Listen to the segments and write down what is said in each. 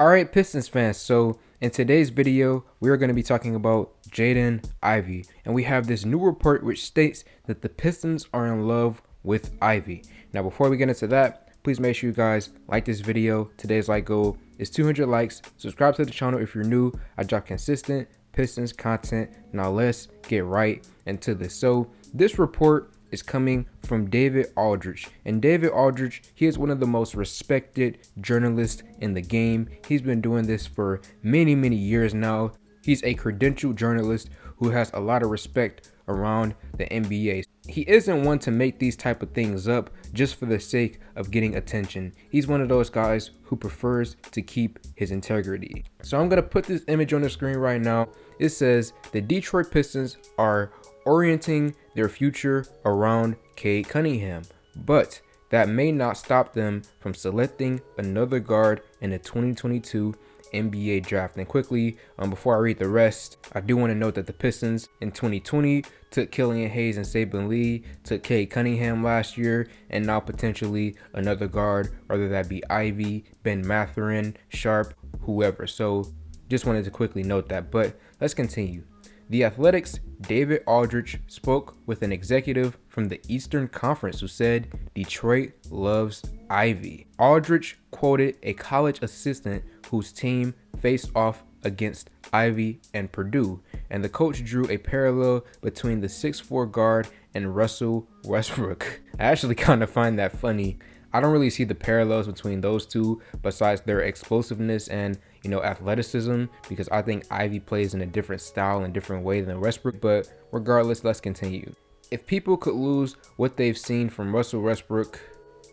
Alright, Pistons fans, so in today's video, we are going to be talking about Jaden Ivey. And we have this new report which states that the Pistons are in love with Ivey. Now, before we get into that, please make sure you guys like this video. Today's like goal is 200 likes. Subscribe to the channel if you're new. I drop consistent Pistons content. Now, let's get right into this. So, this report is coming from David Aldridge. And David Aldridge, he is one of the most respected journalists in the game. He's been doing this for many years now. He's a credentialed journalist who has a lot of respect around the NBA. He isn't one to make these type of things up just for the sake of getting attention. He's one of those guys who prefers to keep his integrity. So I'm going to put this image on the screen right now. It says the Detroit Pistons are orienting their future around Cade Cunningham, but that may not stop them from selecting another guard in the 2022 NBA draft. And quickly, before I read the rest, I do want to note that the Pistons in 2020 took Killian Hayes and Saban Lee, took Cade Cunningham last year, and now potentially another guard, whether that be Ivey, Ben Mathurin, Sharp, whoever. So just wanted to quickly note that, but let's continue. The Athletic's David Aldridge spoke with an executive from the Eastern Conference who said Detroit loves Ivey. Aldridge quoted a college assistant whose team faced off against Ivey and Purdue, and the coach drew a parallel between the 6'4" guard and Russell Westbrook. I actually kind of find that funny. I don't really see the parallels between those two besides their explosiveness and, athleticism, because I think Ivey plays in a different style and different way than Westbrook. But regardless, let's continue. If people could lose what they've seen from Russell Westbrook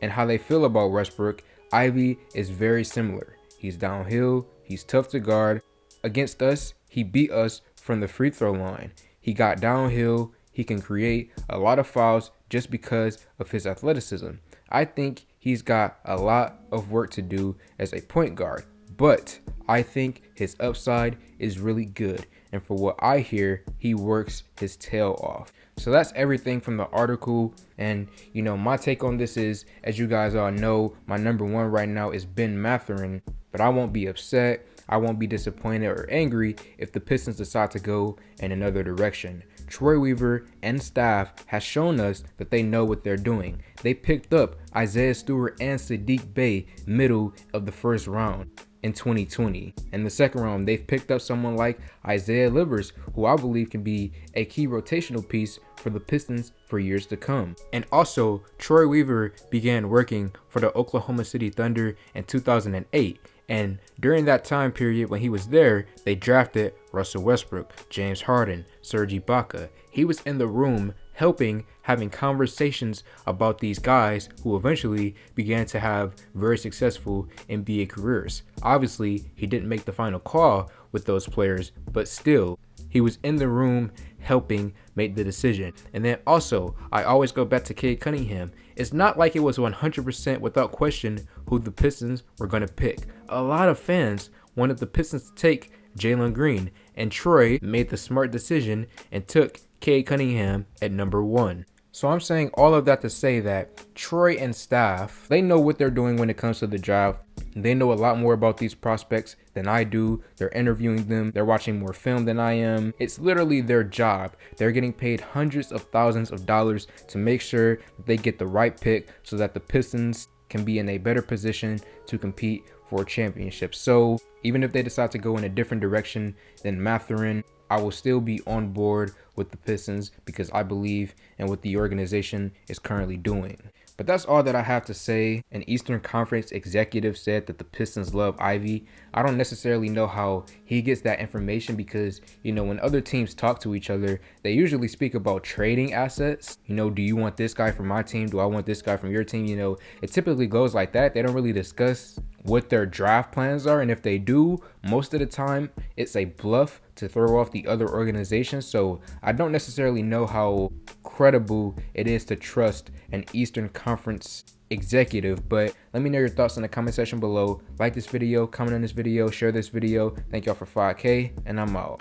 and how they feel about Westbrook, Ivey is very similar. He's downhill, he's tough to guard. Against us, he beat us from the free throw line. He got downhill, he can create a lot of fouls just because of his athleticism. I think he's got a lot of work to do as a point guard, but I think his upside is really good. And for what I hear, he works his tail off. So that's everything from the article. And, my take on this is, as you guys all know, my number one right now is Ben Mathurin, but I won't be upset. I won't be disappointed or angry if the Pistons decide to go in another direction. Troy Weaver and staff has shown us that they know what they're doing. They picked up Isaiah Stewart and Sadiq Bey middle of the first round in 2020. In the second round, they've picked up someone like Isaiah Livers, who I believe can be a key rotational piece for the Pistons for years to come. And also, Troy Weaver began working for the Oklahoma City Thunder in 2008. And during that time period when he was there, they drafted Russell Westbrook, James Harden, Serge Ibaka. He was in the room helping, having conversations about these guys who eventually began to have very successful NBA careers. Obviously, he didn't make the final call with those players, but still, he was in the room helping make the decision. And then also, I always go back to Cade Cunningham. It's not like it was 100% without question who the Pistons were going to pick. A lot of fans wanted the Pistons to take Jalen Green, and Troy made the smart decision and took Cade Cunningham at number 1. So I'm saying all of that to say that Troy and staff, they know what they're doing when it comes to the draft. They know a lot more about these prospects than I do. They're interviewing them. They're watching more film than I am. It's literally their job. They're getting paid hundreds of thousands of dollars to make sure that they get the right pick so that the Pistons can be in a better position to compete for a championship. So even if they decide to go in a different direction than Mathurin, I will still be on board with the Pistons because I believe in what the organization is currently doing. But that's all that I have to say. An Eastern Conference executive said that the Pistons love Ivey. I don't necessarily know how he gets that information because, when other teams talk to each other, they usually speak about trading assets. Do you want this guy from my team? Do I want this guy from your team? It typically goes like that. They don't really discuss what their draft plans are. And if they do, most of the time, it's a bluff to throw off the other organization. So I don't necessarily know how credible it is to trust an Eastern Conference executive, but let me know your thoughts in the comment section below. Like this video, comment on this video, share this video. Thank y'all for 5K, and I'm out.